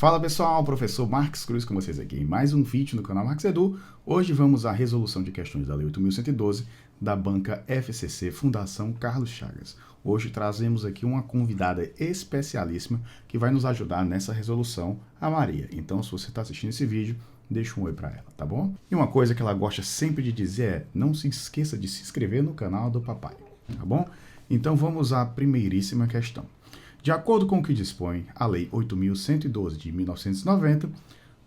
Fala pessoal, professor Marques Cruz com vocês aqui em mais um vídeo no canal Marques Edu. Hoje vamos à resolução de questões da Lei 8.112 da banca FCC Fundação Carlos Chagas. Hoje trazemos aqui uma convidada especialíssima que vai nos ajudar nessa resolução, a Maria. Então, se você está assistindo esse vídeo, deixa um oi para ela, tá bom? E uma coisa que ela gosta sempre de dizer é: não se esqueça de se inscrever no canal do papai, tá bom? Então vamos à primeiríssima questão. De acordo com o que dispõe a Lei 8.112 de 1990,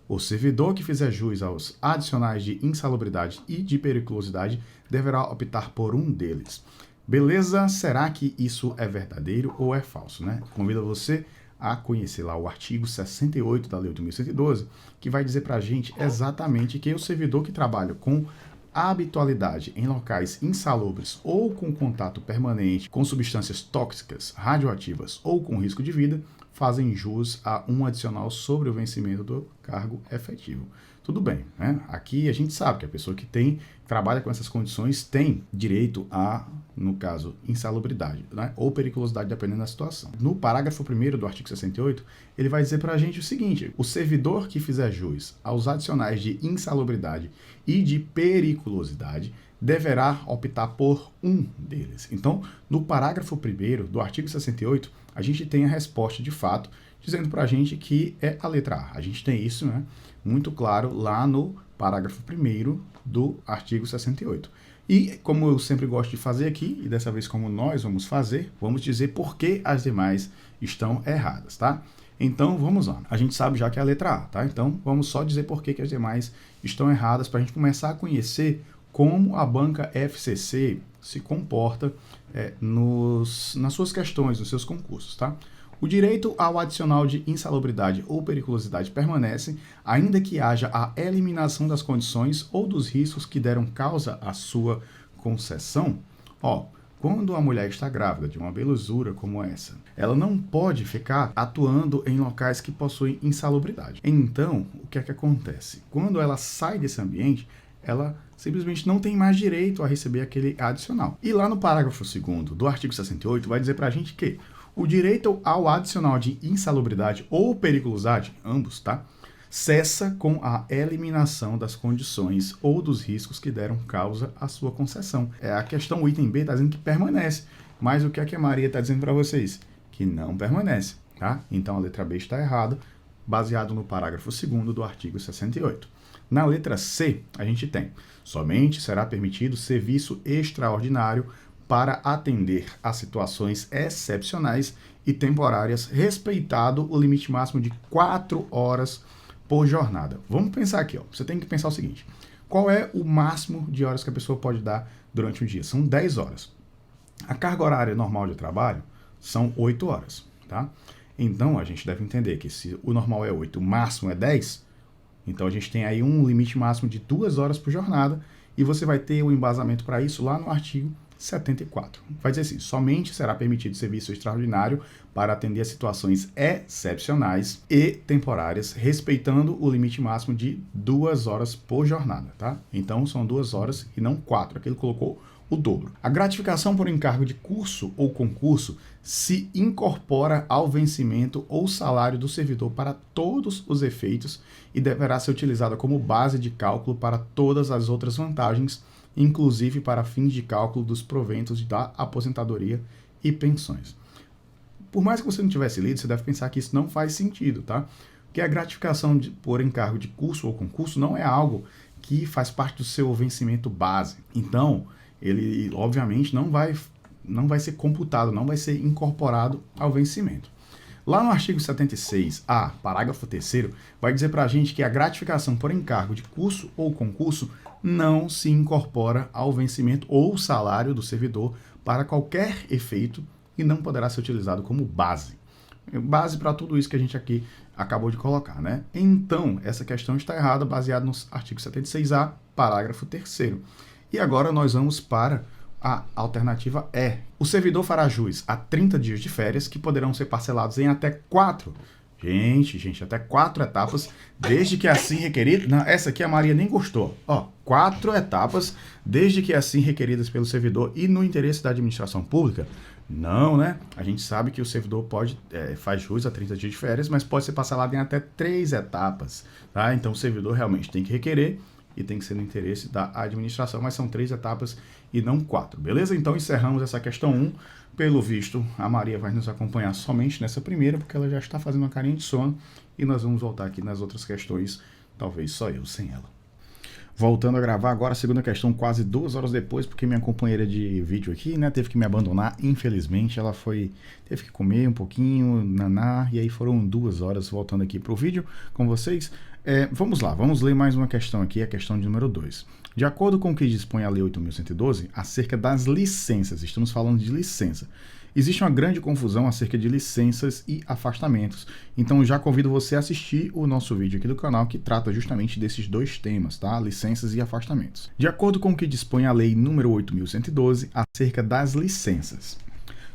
o servidor que fizer jus aos adicionais de insalubridade e de periculosidade deverá optar por um deles. Beleza? Será que isso é verdadeiro ou é falso, né? Convido você a conhecer lá o artigo 68 da Lei 8.112, que vai dizer para a gente exatamente que o servidor que trabalha com a habitualidade em locais insalubres ou com contato permanente com substâncias tóxicas, radioativas ou com risco de vida, fazem jus a um adicional sobre o vencimento do cargo efetivo. Tudo bem, né? Aqui a gente sabe que a pessoa que trabalha com essas condições tem direito a, no caso, insalubridade, né? Ou periculosidade, dependendo da situação. No parágrafo 1º do artigo 68, ele vai dizer para a gente o seguinte: o servidor que fizer jus aos adicionais de insalubridade e de periculosidade deverá optar por um deles. Então, no parágrafo 1º do artigo 68, a gente tem a resposta de fato, dizendo para a gente que é a letra A. A gente tem isso, né, muito claro lá no parágrafo 1º do artigo 68. E como eu sempre gosto de fazer aqui, e dessa vez como nós vamos fazer, vamos dizer por que as demais estão erradas, tá? Então, vamos lá. A gente sabe já que é a letra A, tá? Então, vamos só dizer por que as demais estão erradas para a gente começar a conhecer como a banca FCC se comporta nas suas questões, nos seus concursos, tá? O direito ao adicional de insalubridade ou periculosidade permanece, ainda que haja a eliminação das condições ou dos riscos que deram causa à sua concessão. Quando a mulher está grávida de uma belezura como essa, ela não pode ficar atuando em locais que possuem insalubridade. Então, o que é que acontece? Quando ela sai desse ambiente, ela simplesmente não tem mais direito a receber aquele adicional. E lá no parágrafo 2º do artigo 68 vai dizer para a gente que o direito ao adicional de insalubridade ou periculosidade, ambos, tá? Cessa com a eliminação das condições ou dos riscos que deram causa à sua concessão. A questão, o item B está dizendo que permanece, mas o que é que a Maria está dizendo para vocês? Que não permanece, tá? Então a letra B está errada, baseado no parágrafo 2º do artigo 68. Na letra C, a gente tem: somente será permitido serviço extraordinário para atender a situações excepcionais e temporárias, respeitado o limite máximo de 4 horas por jornada. Vamos pensar aqui, Você tem que pensar o seguinte: qual é o máximo de horas que a pessoa pode dar durante um dia? São 10 horas. A carga horária normal de trabalho são 8 horas, tá? Então, a gente deve entender que se o normal é 8, o máximo é 10, então a gente tem aí um limite máximo de 2 horas por jornada, e você vai ter o embasamento para isso lá no artigo 74. Vai dizer assim: somente será permitido serviço extraordinário para atender a situações excepcionais e temporárias, respeitando o limite máximo de 2 horas por jornada, tá? Então são 2 horas e não 4, aqui ele colocou o dobro. A gratificação por encargo de curso ou concurso se incorpora ao vencimento ou salário do servidor para todos os efeitos e deverá ser utilizada como base de cálculo para todas as outras vantagens, inclusive para fins de cálculo dos proventos da aposentadoria e pensões. Por mais que você não tivesse lido, você deve pensar que isso não faz sentido, tá? Porque a gratificação por encargo de curso ou concurso não é algo que faz parte do seu vencimento base. Então, ele obviamente não vai ser computado, não vai ser incorporado ao vencimento. Lá no artigo 76A, parágrafo 3º, vai dizer para a gente que a gratificação por encargo de curso ou concurso não se incorpora ao vencimento ou salário do servidor para qualquer efeito e não poderá ser utilizado como base. Base para tudo isso que a gente aqui acabou de colocar, né? Então, essa questão está errada, baseada no artigo 76A, parágrafo 3º. E agora nós vamos para a alternativa E. O servidor fará jus a 30 dias de férias que poderão ser parcelados em até 4. Até 4 etapas, desde que assim requerido. Não, essa aqui a Maria nem gostou. 4 etapas, desde que assim requeridas pelo servidor e no interesse da administração pública, Não, né? A gente sabe que o servidor faz jus a 30 dias de férias, mas pode ser parcelado em até 3 etapas, tá? Então o servidor realmente tem que requerer e tem que ser no interesse da administração, mas são 3 etapas e não 4, beleza? Então encerramos essa questão 1. Pelo visto, a Maria vai nos acompanhar somente nessa primeira, porque ela já está fazendo uma carinha de sono, e nós vamos voltar aqui nas outras questões, talvez só eu sem ela. Voltando a gravar agora a segunda questão, quase 2 horas depois, porque minha companheira de vídeo aqui, né, teve que me abandonar, infelizmente. Ela teve que comer um pouquinho, naná, e aí foram 2 horas voltando aqui para o vídeo com vocês. Vamos lá, vamos ler mais uma questão aqui, a questão de número 2. De acordo com o que dispõe a Lei 8.112, acerca das licenças, estamos falando de licença. Existe uma grande confusão acerca de licenças e afastamentos, então já convido você a assistir o nosso vídeo aqui do canal que trata justamente desses 2 temas, tá? Licenças e afastamentos. De acordo com o que dispõe a Lei número 8.112, acerca das licenças,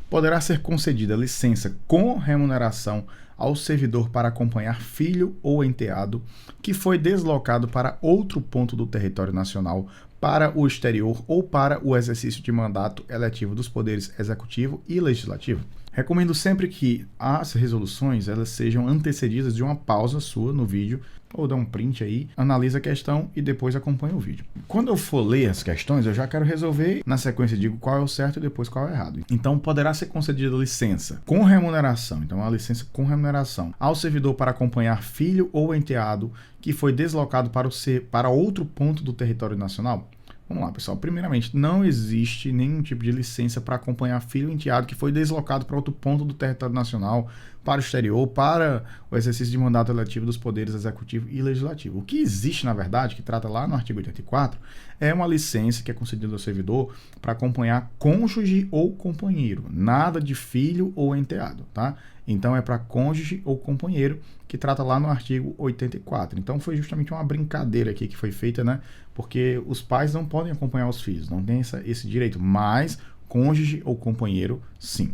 poderá ser concedida licença com remuneração ao servidor para acompanhar filho ou enteado que foi deslocado para outro ponto do território nacional, para o exterior ou para o exercício de mandato eletivo dos poderes executivo e legislativo. Recomendo sempre que as resoluções elas sejam antecedidas de uma pausa sua no vídeo, ou dá um print aí, analisa a questão e depois acompanha o vídeo. Quando eu for ler as questões, eu já quero resolver, na sequência digo qual é o certo e depois qual é o errado. Então, poderá ser concedida licença com remuneração, então a licença com remuneração, ao servidor para acompanhar filho ou enteado que foi deslocado para outro ponto do território nacional? Vamos lá, pessoal. Primeiramente, não existe nenhum tipo de licença para acompanhar filho ou enteado que foi deslocado para outro ponto do território nacional, para o exterior, para o exercício de mandato eletivo dos poderes executivo e legislativo. O que existe, na verdade, que trata lá no artigo 84, é uma licença que é concedida ao servidor para acompanhar cônjuge ou companheiro. Nada de filho ou enteado, tá? Então é para cônjuge ou companheiro, que trata lá no artigo 84. Então foi justamente uma brincadeira aqui que foi feita, né? Porque os pais não podem acompanhar os filhos, não tem esse direito, mas cônjuge ou companheiro, sim.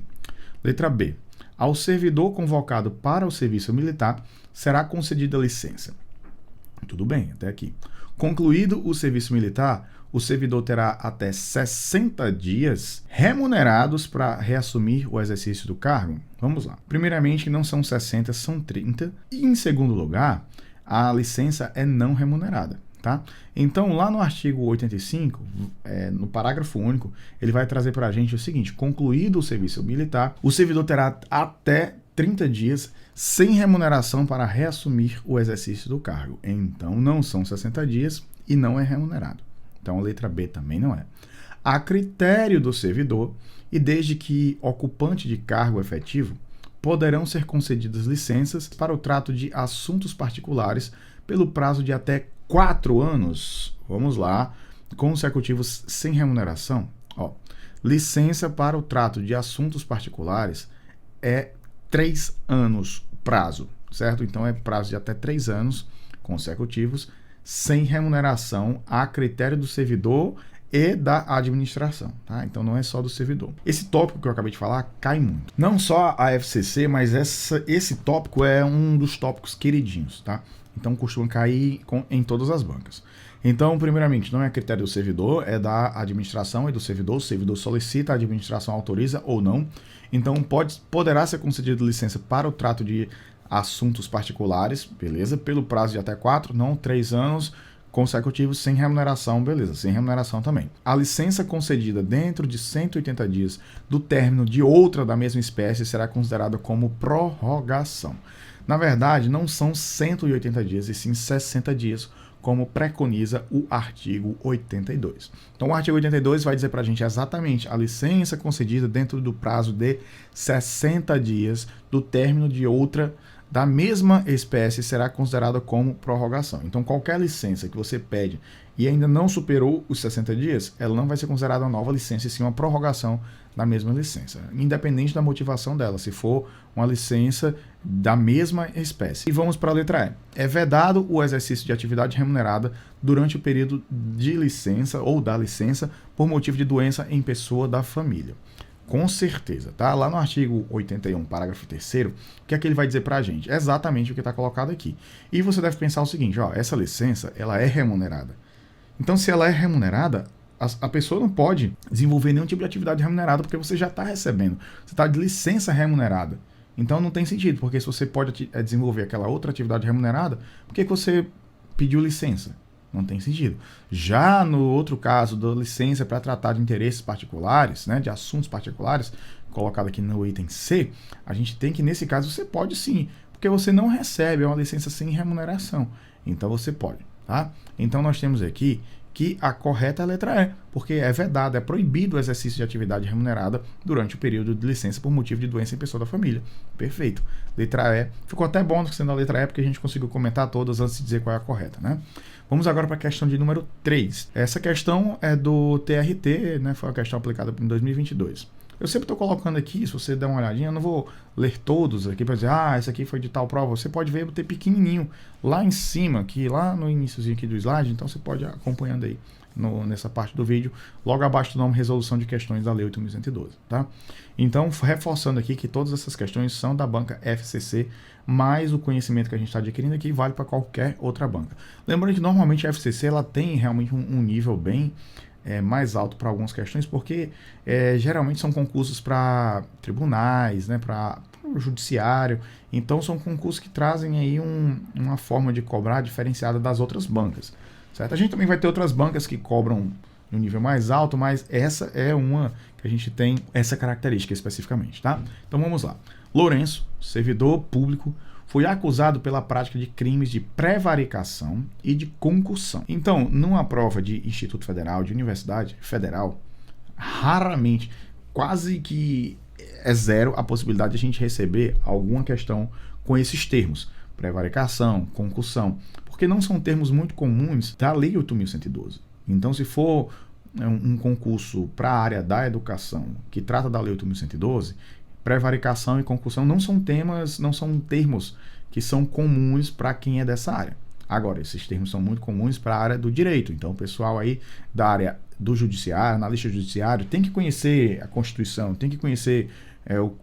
Letra B. Ao servidor convocado para o serviço militar, será concedida licença. Tudo bem, até aqui. Concluído o serviço militar, o servidor terá até 60 dias remunerados para reassumir o exercício do cargo. Vamos lá. Primeiramente, não são 60, são 30. E, em segundo lugar, a licença é não remunerada. Tá? Então, lá no artigo 85, no parágrafo único, ele vai trazer para a gente o seguinte: concluído o serviço militar, o servidor terá até 30 dias sem remuneração para reassumir o exercício do cargo. Então, não são 60 dias e não é remunerado. Então, a letra B também não é. A critério do servidor, e desde que ocupante de cargo efetivo, poderão ser concedidas licenças para o trato de assuntos particulares pelo prazo de até 4 anos, vamos lá, consecutivos sem remuneração. Licença para o trato de assuntos particulares é 3 anos prazo, certo? Então é prazo de até 3 anos consecutivos sem remuneração a critério do servidor e da administração, tá? Então não é só do servidor. Esse tópico que eu acabei de falar cai muito. Não só a FCC, mas esse tópico é um dos tópicos queridinhos, tá? Então costuma cair em todas as bancas. Então, primeiramente, não é critério do servidor, é da administração e do servidor. O servidor solicita, a administração autoriza ou não. Então poderá ser concedida licença para o trato de assuntos particulares, beleza? Pelo prazo de até 4, não 3 anos consecutivos sem remuneração, beleza, sem remuneração também. A licença concedida dentro de 180 dias do término de outra da mesma espécie será considerada como prorrogação. Na verdade, não são 180 dias, e sim 60 dias, como preconiza o artigo 82. Então, o artigo 82 vai dizer para a gente exatamente a licença concedida dentro do prazo de 60 dias do término de outra da mesma espécie será considerada como prorrogação. Então, qualquer licença que você pede e ainda não superou os 60 dias, ela não vai ser considerada uma nova licença, e sim uma prorrogação da mesma licença, independente da motivação dela, se for uma licença da mesma espécie. E vamos para a letra E. É vedado o exercício de atividade remunerada durante o período de licença ou da licença por motivo de doença em pessoa da família. Com certeza, tá? Lá no artigo 81, parágrafo 3º, o que é que ele vai dizer pra gente? Exatamente o que está colocado aqui. E você deve pensar o seguinte, essa licença, ela é remunerada. Então, se ela é remunerada, a pessoa não pode desenvolver nenhum tipo de atividade remunerada porque você já está recebendo. Você está de licença remunerada. Então não tem sentido, porque se você pode desenvolver aquela outra atividade remunerada, por que você pediu licença? Não tem sentido. Já no outro caso, da licença para tratar de interesses particulares, né, de assuntos particulares, colocado aqui no item C, a gente tem que, nesse caso, você pode sim, porque você não recebe, é uma licença sem remuneração. Então você pode, tá? Então nós temos aqui que a correta é a letra E, porque é vedado, é proibido o exercício de atividade remunerada durante o período de licença por motivo de doença em pessoa da família. Perfeito. Letra E. Ficou até bom sendo a letra E, porque a gente conseguiu comentar todas antes de dizer qual é a correta, né? Vamos agora para a questão de número 3. Essa questão é do TRT, né? Foi uma questão aplicada em 2022. Eu sempre estou colocando aqui, se você der uma olhadinha, eu não vou ler todos aqui para dizer, essa aqui foi de tal prova. Você pode ver, ter pequenininho lá em cima, aqui, lá no iníciozinho aqui do slide, então você pode ir acompanhando aí nessa parte do vídeo, logo abaixo do nome Resolução de Questões da Lei 8.112, tá? Então, reforçando aqui que todas essas questões são da banca FCC, mas o conhecimento que a gente está adquirindo aqui vale para qualquer outra banca. Lembrando que normalmente a FCC ela tem realmente um nível bem mais alto para algumas questões, porque geralmente são concursos para tribunais, né, para o judiciário, então são concursos que trazem aí uma forma de cobrar diferenciada das outras bancas, certo? A gente também vai ter outras bancas que cobram no nível mais alto, mas essa é uma que a gente tem essa característica especificamente, tá? Então vamos lá. Lourenço, servidor público, foi acusado pela prática de crimes de prevaricação e de concussão. Então, numa prova de Instituto Federal, de Universidade Federal, raramente, quase que é zero a possibilidade de a gente receber alguma questão com esses termos, prevaricação, concussão, porque não são termos muito comuns da Lei 8.112. Então, se for um concurso para a área da educação que trata da Lei 8.112, prevaricação e concussão não são termos que são comuns para quem é dessa área. Agora, esses termos são muito comuns para a área do direito. Então, o pessoal aí da área do judiciário, analista judiciário, tem que conhecer a Constituição, tem que conhecer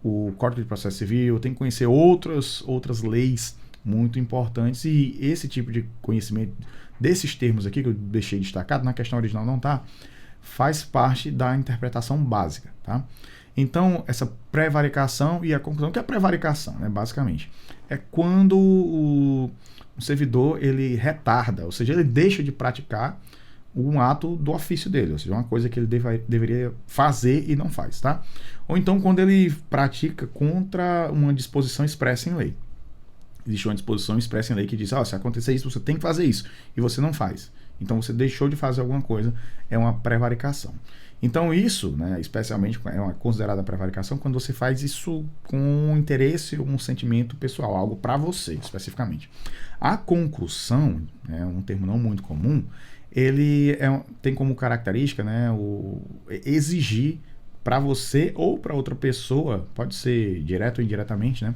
o Código de Processo Civil, tem que conhecer outras leis muito importantes. E esse tipo de conhecimento desses termos aqui, que eu deixei destacado, na questão original não está, faz parte da interpretação básica, tá? Então, essa prevaricação e a concussão, que é a prevaricação, né, basicamente, é quando o servidor ele retarda, ou seja, ele deixa de praticar um ato do ofício dele, ou seja, uma coisa que ele deveria fazer e não faz, tá? Ou então quando ele pratica contra uma disposição expressa em lei. Existe uma disposição expressa em lei que diz, se acontecer isso, você tem que fazer isso, e você não faz. Então você deixou de fazer alguma coisa, é uma prevaricação. Então isso, né, especialmente é considerada prevaricação quando você faz isso com um interesse, um sentimento pessoal, algo para você especificamente. A concussão, um termo não muito comum, ele tem como característica, né, exigir para você ou para outra pessoa, pode ser direto ou indiretamente, né,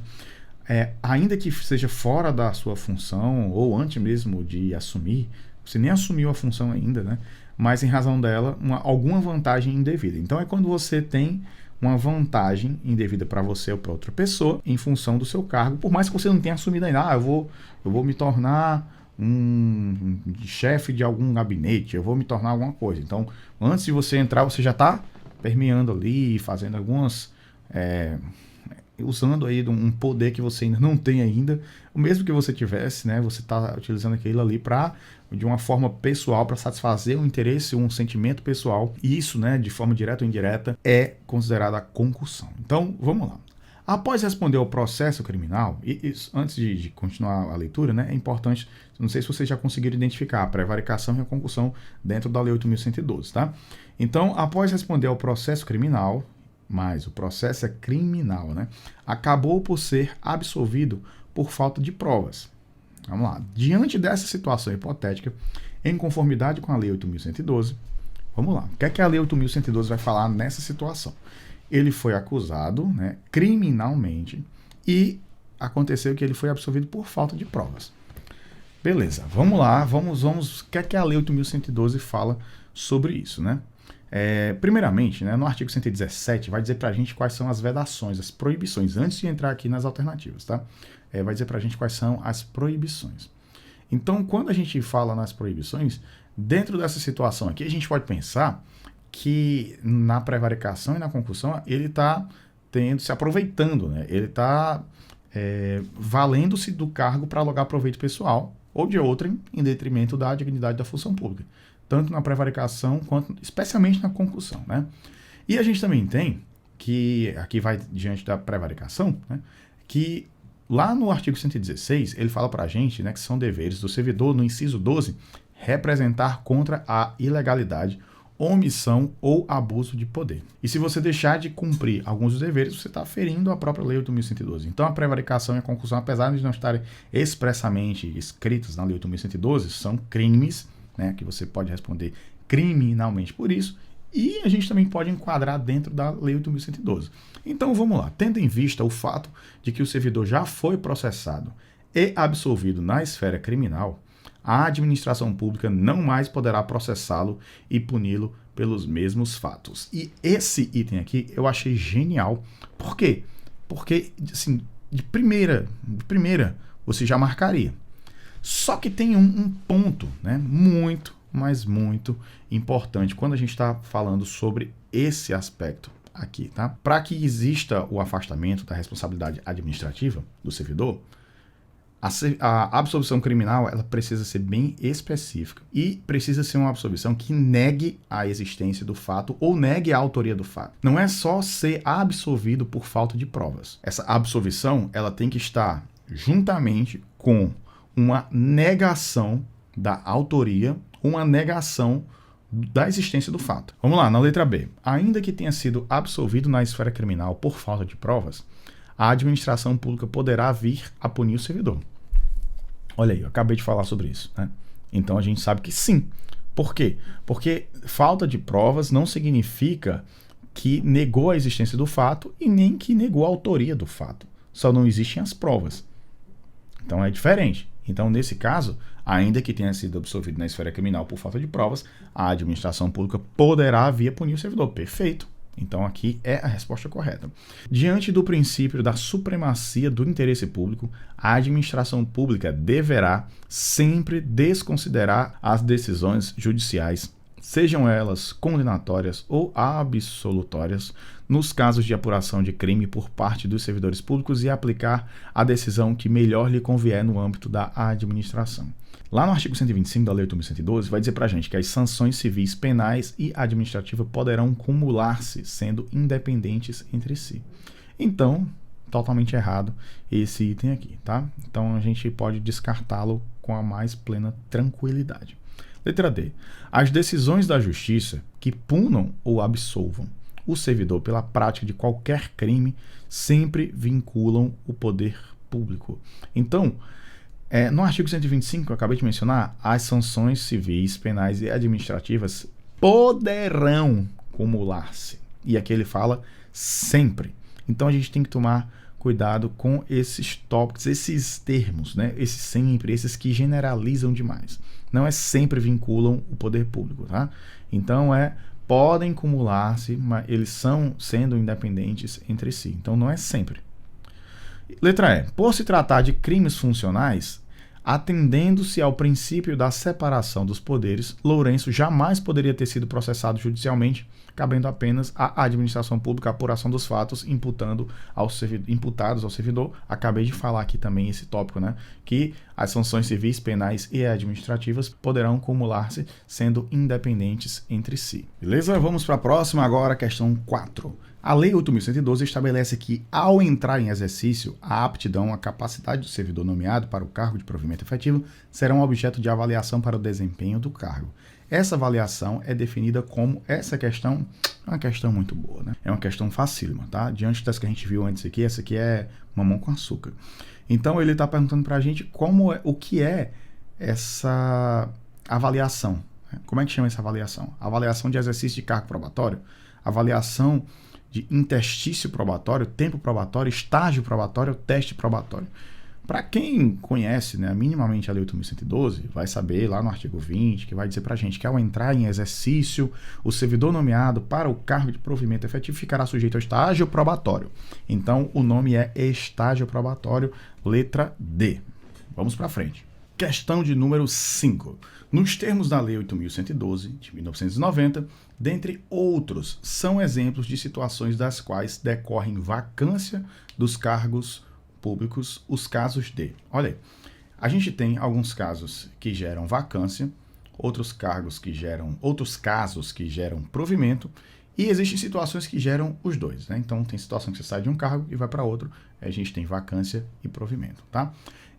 ainda que seja fora da sua função ou antes mesmo de assumir, você nem assumiu a função ainda, né? Mas em razão dela, alguma vantagem indevida. Então é quando você tem uma vantagem indevida para você ou para outra pessoa em função do seu cargo, por mais que você não tenha assumido ainda. Eu vou me tornar um chefe de algum gabinete, eu vou me tornar alguma coisa. Então, antes de você entrar, você já está permeando ali, fazendo algumas... usando aí um poder que você ainda não tem ainda, o mesmo que você tivesse, né? Você está utilizando aquilo ali de uma forma pessoal, para satisfazer um interesse, um sentimento pessoal. E isso, né, de forma direta ou indireta, é considerada concussão. Então, vamos lá. Após responder ao processo criminal, e antes de continuar a leitura, né, é importante, não sei se vocês já conseguiram identificar a prevaricação e a concussão dentro da Lei 8.112, tá? Então, após responder ao processo criminal, mas o processo é criminal, né? Acabou por ser absolvido por falta de provas. Vamos lá. Diante dessa situação hipotética, em conformidade com a Lei 8.112, vamos lá. O que é que a Lei 8.112 vai falar nessa situação? Ele foi acusado, né, criminalmente, e aconteceu que ele foi absolvido por falta de provas. Beleza, vamos lá. Vamos. O que é que a Lei 8.112 fala sobre isso, né? Primeiramente, né, no artigo 117 vai dizer pra gente quais são as vedações, as proibições, antes de entrar aqui nas alternativas, tá? Vai dizer pra gente quais são as proibições. Então, quando a gente fala nas proibições, Dentro dessa situação aqui, a gente pode pensar que na prevaricação e na concussão ele está se aproveitando, né? Ele está valendo-se do cargo para alogar proveito pessoal ou de outrem em detrimento da dignidade da função pública, tanto na prevaricação quanto especialmente na concussão, né? E a gente também tem que, aqui vai diante da prevaricação, né, que lá no artigo 116 ele fala para a gente, né, que são deveres do servidor, no inciso 12, representar contra a ilegalidade, omissão ou abuso de poder. E se você deixar de cumprir alguns dos deveres, você está ferindo a própria Lei 8.112. Então, a prevaricação e a concussão, apesar de não estarem expressamente escritas na Lei 8.112, são crimes, né, que você pode responder criminalmente por isso, e a gente também pode enquadrar dentro da Lei 8.112. Então, vamos lá. Tendo em vista o fato de que o servidor já foi processado e absolvido na esfera criminal, a administração pública não mais poderá processá-lo e puni-lo pelos mesmos fatos. E esse item aqui eu achei genial. Por quê? Porque, assim, de primeira você já marcaria. Só que tem um ponto, né, muito, mas muito importante quando a gente está falando sobre esse aspecto aqui, tá? Para que exista o afastamento da responsabilidade administrativa do servidor, a absolvição criminal ela precisa ser bem específica e precisa ser uma absolvição que negue a existência do fato ou negue a autoria do fato. Não é só ser absolvido por falta de provas. Essa absolvição ela tem que estar juntamente com uma negação da autoria, uma negação da existência do fato. Vamos lá, na letra B. Ainda que tenha sido absolvido na esfera criminal por falta de provas, a administração pública poderá vir a punir o servidor. Olha aí, eu acabei de falar sobre isso, né? Então a gente sabe que sim. Por quê? Porque falta de provas não significa que negou a existência do fato e nem que negou a autoria do fato. Só não existem as provas. Então é diferente. Então, nesse caso, ainda que tenha sido absolvido na esfera criminal por falta de provas, a administração pública poderá vir a punir o servidor. Perfeito. Então, aqui é a resposta correta. Diante do princípio da supremacia do interesse público, a administração pública deverá sempre desconsiderar as decisões judiciais, sejam elas condenatórias ou absolutórias, nos casos de apuração de crime por parte dos servidores públicos e aplicar a decisão que melhor lhe convier no âmbito da administração. Lá no artigo 125 da Lei 8.112 vai dizer pra gente que as sanções civis, penais e administrativas poderão cumular-se, sendo independentes entre si. Então, totalmente errado esse item aqui, tá? Então a gente pode descartá-lo com a mais plena tranquilidade. Letra D. As decisões da Justiça que punam ou absolvam o servidor pela prática de qualquer crime sempre vinculam o poder público. Então, no artigo 125, que eu acabei de mencionar, as sanções civis, penais e administrativas poderão cumular-se. E aqui ele fala sempre. Então a gente tem que tomar cuidado com esses tópicos, esses termos, né? Esses sempre, esses que generalizam demais. Não é sempre vinculam o poder público, tá? Então podem cumular-se, mas eles são sendo independentes entre si. Então não é sempre. Letra E. Por se tratar de crimes funcionais, atendendo-se ao princípio da separação dos poderes, Lourenço jamais poderia ter sido processado judicialmente, cabendo apenas à administração pública a apuração dos fatos imputados ao servidor. Acabei de falar aqui também esse tópico, né? Que as sanções civis, penais e administrativas poderão cumular-se, sendo independentes entre si. Beleza? Vamos para a próxima agora, questão 4. A Lei 8.112 estabelece que, ao entrar em exercício, a aptidão, a capacidade do servidor nomeado para o cargo de provimento efetivo serão objeto de avaliação para o desempenho do cargo. Essa avaliação é definida como essa questão, uma questão muito boa, né? É uma questão facílima, tá? Diante das que a gente viu antes aqui, essa aqui é mamão com açúcar. Então ele está perguntando para a gente o que é essa avaliação. Como é que chama essa avaliação? Avaliação de exercício de cargo probatório, avaliação de interstício probatório, tempo probatório, estágio probatório, teste probatório. Para quem conhece, né, minimamente a Lei 8.112, vai saber lá no artigo 20, que vai dizer para a gente que ao entrar em exercício, o servidor nomeado para o cargo de provimento efetivo ficará sujeito ao estágio probatório. Então, o nome é estágio probatório, letra D. Vamos para frente. Questão de número 5. Nos termos da Lei 8.112, de 1990, dentre outros, são exemplos de situações das quais decorrem vacância dos cargos públicos os casos de... Olha aí, a gente tem alguns casos que geram vacância, outros casos que geram provimento, e existem situações que geram os dois, né? Então, tem situação que você sai de um cargo e vai para outro, a gente tem vacância e provimento, tá?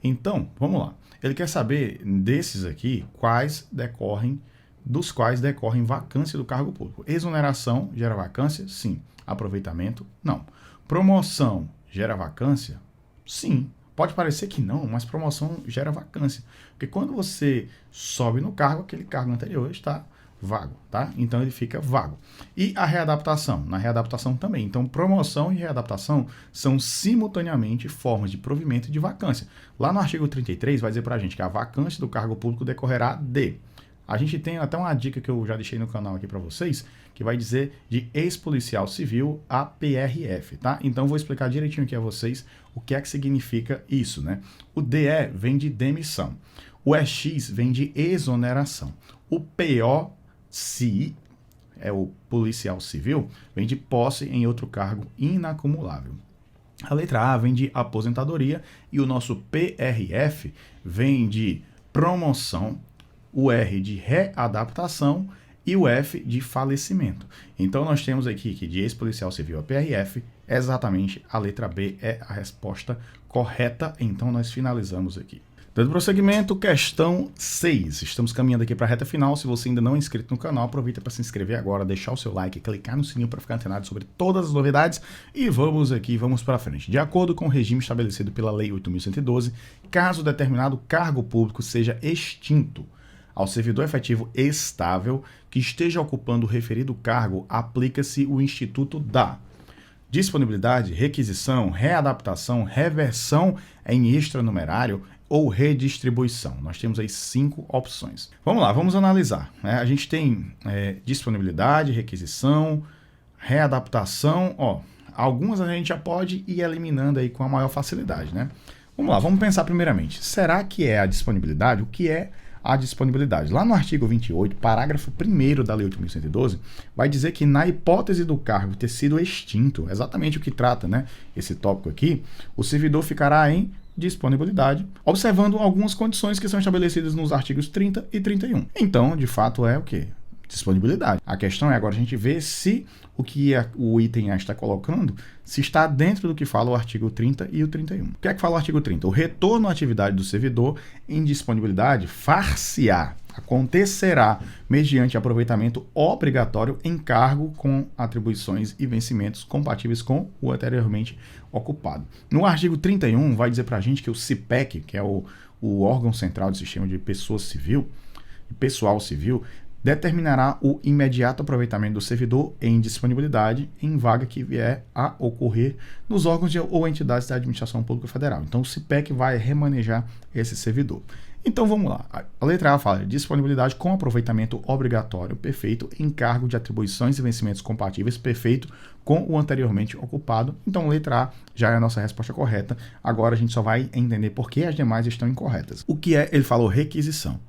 Então, vamos lá. Ele quer saber desses aqui, dos quais decorrem vacância do cargo público. Exoneração gera vacância? Sim. Aproveitamento? Não. Promoção gera vacância? Sim. Pode parecer que não, mas promoção gera vacância. Porque quando você sobe no cargo, aquele cargo anterior está vago, tá? Então ele fica vago. E a readaptação? Na readaptação também. Então promoção e readaptação são simultaneamente formas de provimento e de vacância. Lá no artigo 33 vai dizer pra gente que a vacância do cargo público decorrerá de... A gente tem até uma dica que eu já deixei no canal aqui para vocês, que vai dizer de ex-policial civil a PRF, tá? Então vou explicar direitinho aqui a vocês o que é que significa isso, né? O DE vem de demissão. O EX vem de exoneração. O POCI, é o policial civil, vem de posse em outro cargo inacumulável. A letra A vem de aposentadoria e o nosso PRF vem de promoção, o R de readaptação e o F de falecimento. Então nós temos aqui que de ex-policial civil a PRF, exatamente a letra B é a resposta correta, então nós finalizamos aqui. Dando prosseguimento, questão 6. Estamos caminhando aqui para a reta final. Se você ainda não é inscrito no canal, aproveita para se inscrever agora, deixar o seu like, clicar no sininho para ficar antenado sobre todas as novidades e vamos para frente. De acordo com o regime estabelecido pela Lei 8.112, caso determinado cargo público seja extinto, ao servidor efetivo estável que esteja ocupando o referido cargo, aplica-se o instituto da disponibilidade, requisição, readaptação, reversão em extranumerário ou redistribuição. Nós temos aí 5 opções. Vamos lá, vamos analisar, né? A gente tem disponibilidade, requisição, readaptação, algumas a gente já pode ir eliminando aí com a maior facilidade, né? Vamos lá, vamos pensar primeiramente. Será que é a disponibilidade? O que é a disponibilidade? Lá no artigo 28, parágrafo 1º da Lei 8.112, vai dizer que na hipótese do cargo ter sido extinto, exatamente o que trata, né, esse tópico aqui, o servidor ficará em disponibilidade, observando algumas condições que são estabelecidas nos artigos 30 e 31. Então, de fato, é o quê? Disponibilidade. A questão é agora a gente ver se o que o item A está colocando, se está dentro do que fala o artigo 30 e o 31. O que é que fala o artigo 30? O retorno à atividade do servidor em disponibilidade far-se-á, acontecerá mediante aproveitamento obrigatório em cargo com atribuições e vencimentos compatíveis com o anteriormente ocupado. No artigo 31 vai dizer para a gente que o CIPEC, que é o órgão central do sistema de pessoal civil, determinará o imediato aproveitamento do servidor em disponibilidade em vaga que vier a ocorrer nos órgãos ou entidades da administração pública federal. Então o CIPEC vai remanejar esse servidor. Então vamos lá. A letra A fala de disponibilidade com aproveitamento obrigatório perfeito em cargo de atribuições e vencimentos compatíveis perfeito com o anteriormente ocupado. Então letra A já é a nossa resposta correta. Agora a gente só vai entender por que as demais estão incorretas. O que é? Ele falou requisição.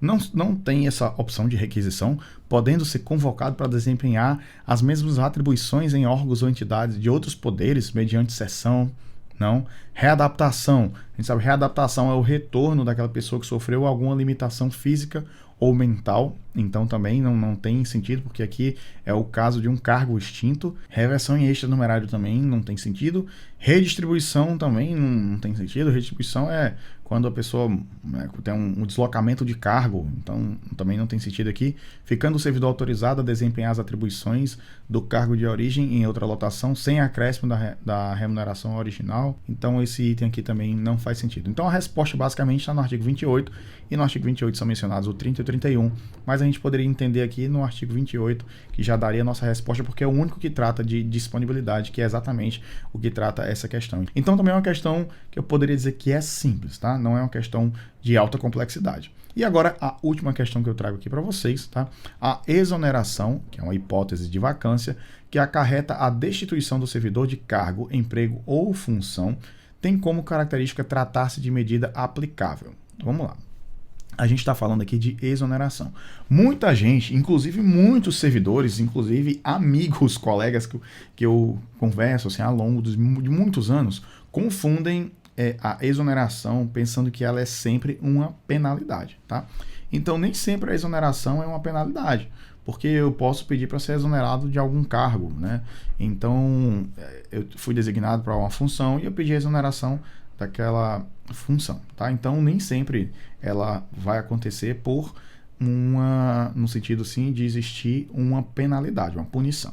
Não tem essa opção de requisição, podendo ser convocado para desempenhar as mesmas atribuições em órgãos ou entidades de outros poderes mediante cessão. Não. Readaptação. A gente sabe, readaptação é o retorno daquela pessoa que sofreu alguma limitação física ou mental. Então também não tem sentido, porque aqui é o caso de um cargo extinto. Reversão em extranumerário também não tem sentido. Redistribuição também não tem sentido. Redistribuição é quando a pessoa tem um deslocamento de cargo, então também não tem sentido aqui. Ficando o servidor autorizado a desempenhar as atribuições do cargo de origem em outra lotação, sem acréscimo da remuneração original. Então esse item aqui também não faz sentido. Então a resposta basicamente está no artigo 28, e no artigo 28 são mencionados o 30 e o 31, mas a gente poderia entender aqui no artigo 28, que já daria a nossa resposta, porque é o único que trata de disponibilidade, que é exatamente o que trata essa questão. Então também é uma questão que eu poderia dizer que é simples, tá? Não é uma questão de alta complexidade. E agora a última questão que eu trago aqui para vocês, tá? A exoneração, que é uma hipótese de vacância, que acarreta a destituição do servidor de cargo, emprego ou função, tem como característica tratar-se de medida aplicável. Vamos lá. a gente está falando aqui de exoneração. Muita gente, inclusive muitos servidores, inclusive amigos, colegas que eu converso assim, ao longo de muitos anos, confundem a exoneração pensando que ela é sempre uma penalidade, tá? Então, nem sempre a exoneração é uma penalidade, porque eu posso pedir para ser exonerado de algum cargo, né? Então, eu fui designado para uma função e eu pedi a exoneração daquela função, tá? Então, nem sempre ela vai acontecer por no sentido, sim, de existir uma penalidade, uma punição.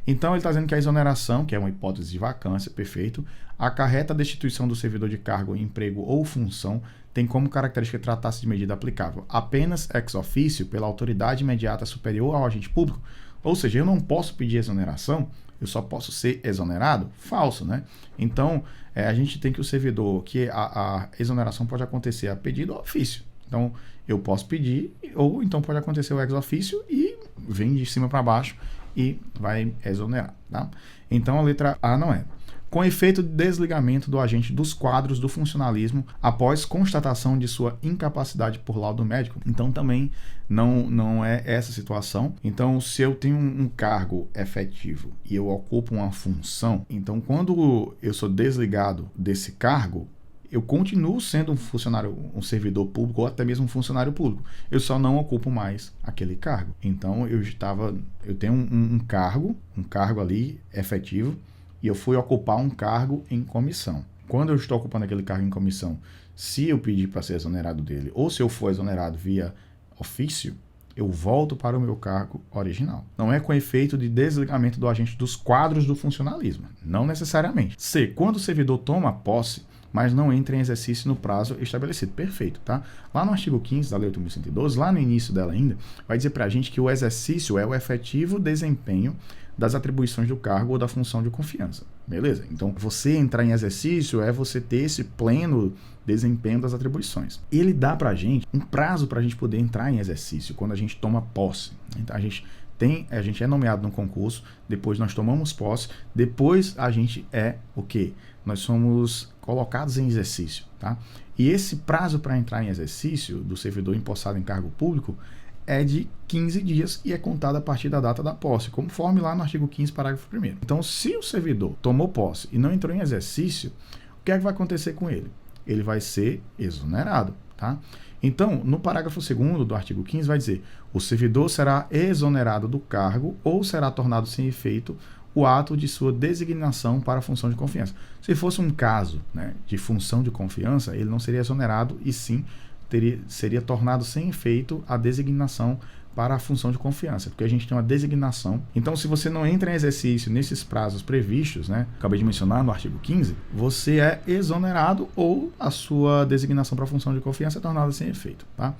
Então, ele está dizendo que a exoneração, que é uma hipótese de vacância, perfeito, acarreta a destituição do servidor de cargo, emprego ou função, tem como característica tratar-se de medida aplicável apenas ex officio pela autoridade imediata superior ao agente público. Ou seja, eu não posso pedir exoneração, eu só posso ser exonerado? Falso, né? Então, a gente tem que o servidor, que a exoneração pode acontecer a pedido ou ofício. Então, eu posso pedir, ou então pode acontecer o ex officio e vem de cima para baixo e vai exonerar, tá? Então, a letra A não é. Com efeito de desligamento do agente dos quadros do funcionalismo após constatação de sua incapacidade por laudo médico. Então, também não é essa situação. Então, se eu tenho um cargo efetivo e eu ocupo uma função, então, quando eu sou desligado desse cargo, eu continuo sendo um funcionário, um servidor público ou até mesmo um funcionário público. Eu só não ocupo mais aquele cargo. Então, eu tenho um cargo ali efetivo, e eu fui ocupar um cargo em comissão. Quando eu estou ocupando aquele cargo em comissão, se eu pedir para ser exonerado dele, ou se eu for exonerado via ofício, eu volto para o meu cargo original. Não é com efeito de desligamento do agente dos quadros do funcionalismo, não necessariamente. C. Quando o servidor toma posse, mas não entra em exercício no prazo estabelecido. Perfeito, tá? Lá no artigo 15 da Lei 8.112, lá no início dela ainda, vai dizer para a gente que o exercício é o efetivo desempenho das atribuições do cargo ou da função de confiança. Beleza? Então, você entrar em exercício é você ter esse pleno desempenho das atribuições. Ele dá para a gente um prazo para a gente poder entrar em exercício quando a gente toma posse. Então, a gente é nomeado no concurso, depois nós tomamos posse, depois a gente é o quê? Nós somos colocados em exercício, tá? E esse prazo para entrar em exercício do servidor empossado em cargo público é de 15 dias e é contado a partir da data da posse, conforme lá no artigo 15, parágrafo 1º. Então, se o servidor tomou posse e não entrou em exercício, o que é que vai acontecer com ele? Ele vai ser exonerado, tá? Então, no parágrafo 2º do artigo 15 vai dizer: o servidor será exonerado do cargo ou será tornado sem efeito o ato de sua designação para a função de confiança. Se fosse um caso, né, de função de confiança, ele não seria exonerado e sim seria tornado sem efeito a designação para a função de confiança, porque a gente tem uma designação. Então, se você não entra em exercício nesses prazos previstos, né, acabei de mencionar no artigo 15, você é exonerado ou a sua designação para a função de confiança é tornada sem efeito, tá?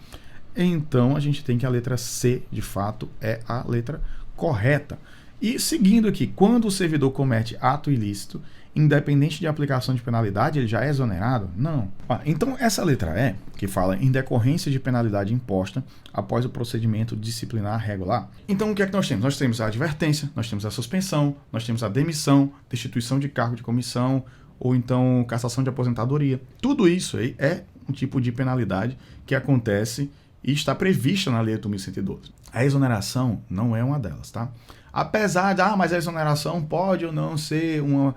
Então, a gente tem que a letra C, de fato, é a letra correta. E seguindo aqui, quando o servidor comete ato ilícito, independente de aplicação de penalidade, ele já é exonerado? Não. Então, essa letra E, que fala em decorrência de penalidade imposta após o procedimento disciplinar regular. Então, o que é que nós temos? Nós temos a advertência, nós temos a suspensão, nós temos a demissão, destituição de cargo de comissão, ou então cassação de aposentadoria. Tudo isso aí é um tipo de penalidade que acontece e está prevista na Lei 8.112. A exoneração não é uma delas, tá? Apesar de, mas a exoneração pode ou não ser uma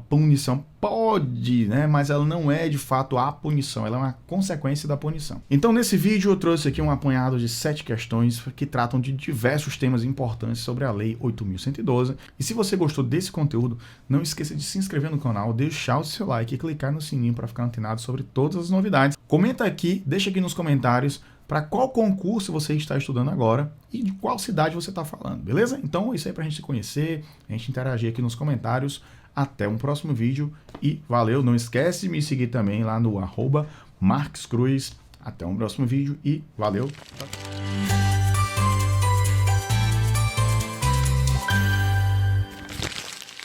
punição, pode, né? Mas ela não é de fato a punição, ela é uma consequência da punição. Então, nesse vídeo eu trouxe aqui um apanhado de 7 questões que tratam de diversos temas importantes sobre a Lei 8.112. E se você gostou desse conteúdo, não esqueça de se inscrever no canal, deixar o seu like e clicar no sininho para ficar antenado sobre todas as novidades. Comenta aqui, deixa aqui nos comentários para qual concurso você está estudando agora e de qual cidade você está falando, beleza? Então, isso aí para a gente se conhecer, a gente interagir aqui nos comentários. Até um próximo vídeo e valeu! Não esquece de me seguir também lá no @marquescruz. Até um próximo vídeo e valeu!